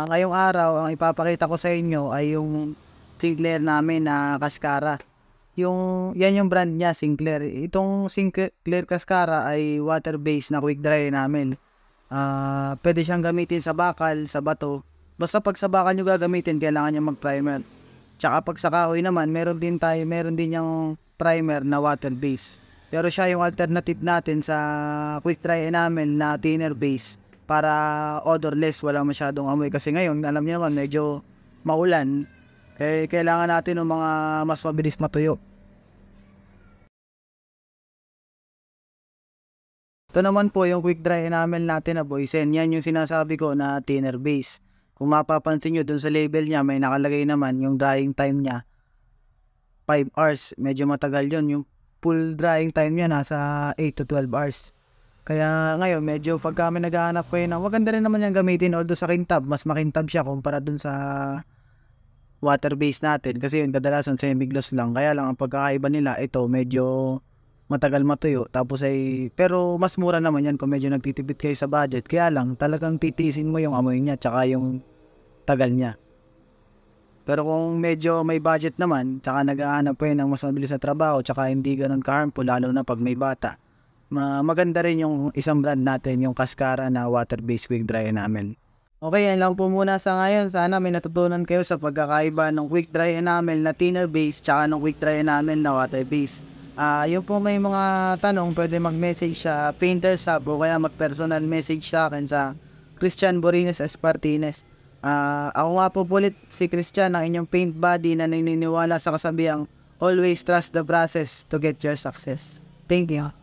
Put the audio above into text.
Ngayong araw ang ipapakita ko sa inyo ay yung Sinclair namin na Cascara. Yan yung brand niya, Sinclair. Itong Sinclair Cascara ay water-based na quick dry namin. Pwede siyang gamitin sa bakal, sa bato. Basta pag sa bakal nyo gagamitin, kailangan nyo mag-primer. Tsaka pag sa kahoy naman, meron din yung primer na water-based. Pero siya yung alternative natin sa quick dry namin na thinner base para odorless, wala masyadong amoy. Kasi ngayon, alam niyo naman, medyo maulan. Kailangan natin ng mga mas mabilis matuyo. Ito naman po yung quick dry namin natin na Boysen. Yan yung sinasabi ko na thinner base. Kung mapapansin nyo dun sa label niya, may nakalagay naman yung drying time niya 5 hours. Medyo matagal yun. Yung full drying time niya nasa 8 to 12 hours. Kaya ngayon, medyo pag kami naghahanap ko yun, maganda rin naman yung gamitin. Although sa kintab, mas makintab siya kumpara dun sa water base natin. Kasi yung kadalasan semi-gloss lang. Kaya lang ang pagkakaiba nila, ito medyo matagal matuyo. Tapos pero mas mura naman yan kung medyo nagtitipid kayo sa budget. Kaya lang, talagang titiisin mo yung amoy niya tsaka yung tagal niya. Pero kung medyo may budget naman, tsaka naghahanap po yun ng mas mabilis na trabaho, tsaka hindi ganun ka-harmful, lalo na pag may bata, maganda rin yung isang brand natin, yung Cascara na water-based quick dryer namin. Okay, yan lang po muna sa ngayon. Sana may natutunan kayo sa pagkakaiba ng quick dryer namin na thinner base tsaka ng quick dryer namin na water-based. Yung po may mga tanong, pwede mag-message sa Painter Sub o kaya mag-personal message sa akin sa Christian Borines Espartines. Ako nga po ulit si Christian, ang inyong paint buddy na naniniwala sa kasabihang always trust the process to get your success. Thank you.